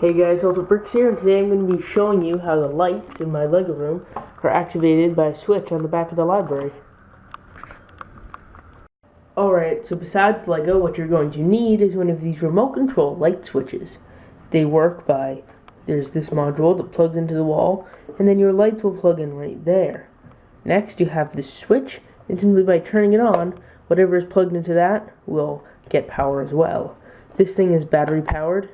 Hey guys, Bricks here, and today I'm going to be showing you how the lights in my Lego room are activated by a switch on the back of the library. Alright, so besides Lego, what you're going to need is one of these remote control light switches. They work by, there's this module that plugs into the wall, and then your lights will plug in right there. Next, you have this switch, and simply by turning it on, whatever is plugged into that will get power as well. This thing is battery powered,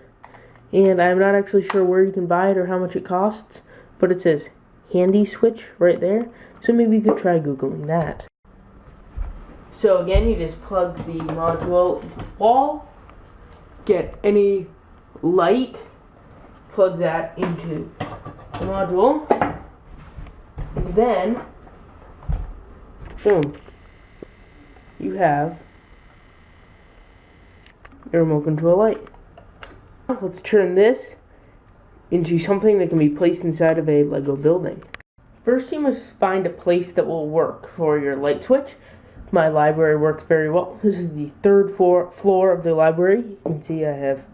and I'm not actually sure where you can buy it or how much it costs, but it says handy switch right there, so maybe you could try googling that. So again, you just plug the module into the wall, get any light, plug that into the module, and then boom, you have a remote control light. Let's turn this into something that can be placed inside of a Lego building. First, you must find a place that will work for your light switch. My library works very well. This is the third floor of the library. You can see I have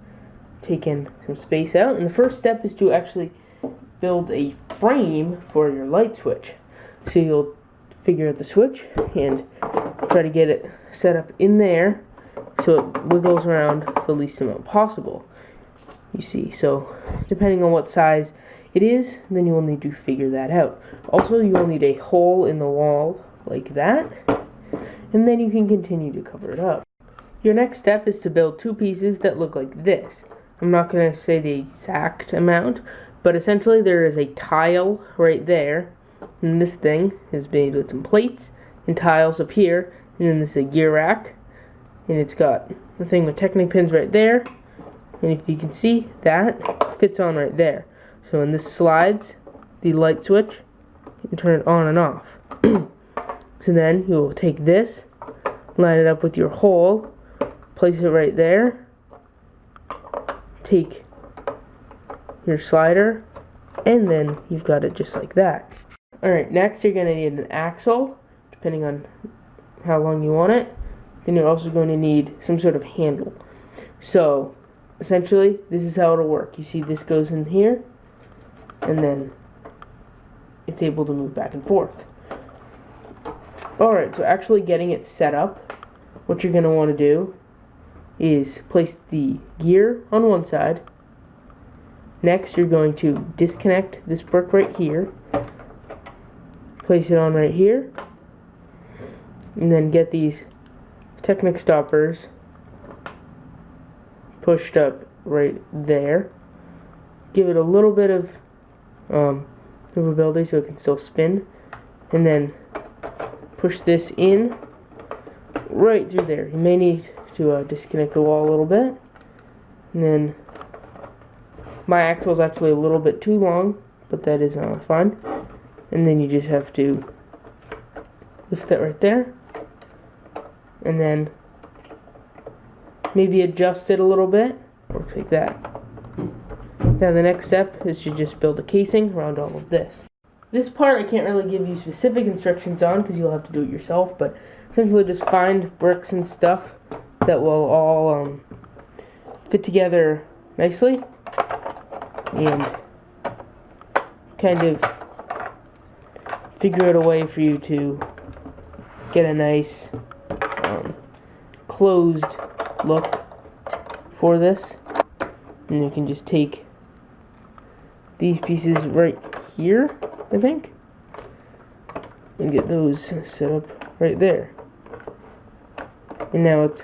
taken some space out. And the first step is to actually build a frame for your light switch. So you'll figure out the switch and try to get it set up in there so it wiggles around the least amount possible. You see, so depending on what size it is, then you will need to figure that out. Also, you will need a hole in the wall like that, and then you can continue to cover it up. Your next step is to build two pieces that look like this. I'm not going to say the exact amount, but essentially there is a tile right there, and this thing is made with some plates and tiles up here, and then this is a gear rack, and it's got the thing with Technic pins right there. And if you can see, that fits on right there. So when this slides, the light switch, you can turn it on and off. So then you will take this, line it up with your hole, place it right there, take your slider, and then you've got it just like that. Alright, next you're going to need an axle, depending on how long you want it. Then you're also going to need some sort of handle. So essentially, this is how it'll work. You see this goes in here, and then it's able to move back and forth. Alright, so actually getting it set up, what you're going to want to do is place the gear on one side. Next, you're going to disconnect this brick right here, place it on right here, and then get these Technic stoppers pushed up right there. Give it a little bit of movability so it can still spin, and then push this in right through there. You may need to disconnect the wall a little bit, and then my axle is actually a little bit too long, but that is fine. And then you just have to lift that right there, and then maybe adjust it a little bit. Works like that. Now the next step is to just build a casing around all of this. This part I can't really give you specific instructions on because you'll have to do it yourself, but essentially just find bricks and stuff that will all fit together nicely and kind of figure out a way for you to get a nice closed look for this. And you can just take these pieces right here, I think, and get those set up right there. And now it's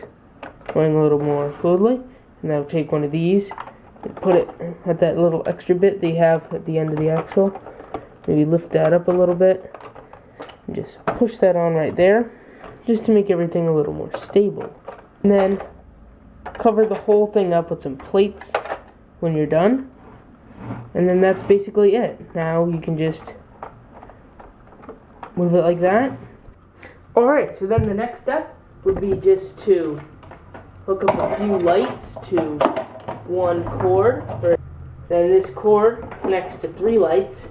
going a little more fluidly. And now take one of these and put it at that little extra bit they have at the end of the axle. Maybe lift that up a little bit and just push that on right there, just to make everything a little more stable. And then cover the whole thing up with some plates when you're done, and then that's basically it. Now you can just move it like that. Alright, so then the next step would be just to hook up a few lights to one cord. Then this cord connects to 3 lights,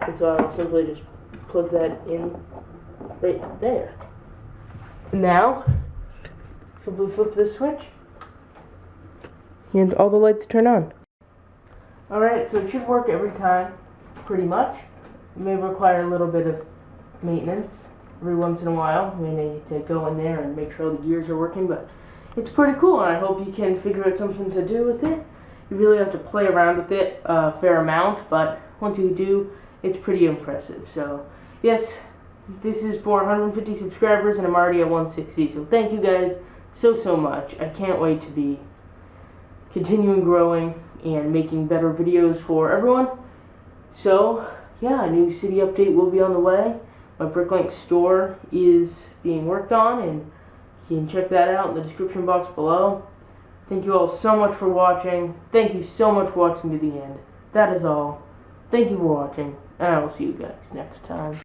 and so I'll simply just plug that in right there. Now simply flip this switch and all the lights turn on. Alright, so it should work every time, pretty much. It may require a little bit of maintenance every once in a while. We may need to go in there and make sure the gears are working, but it's pretty cool, and I hope you can figure out something to do with it. You really have to play around with it a fair amount, but once you do, it's pretty impressive. So, yes, this is for 150 subscribers, and I'm already at 160, so thank you guys so much. I can't wait to be continuing growing and making better videos for everyone. So, yeah, a new city update will be on the way. My Bricklink store is being worked on, and you can check that out in the description box below. Thank you all so much for watching. Thank you so much for watching to the end. That is all. Thank you for watching, and I will see you guys next time.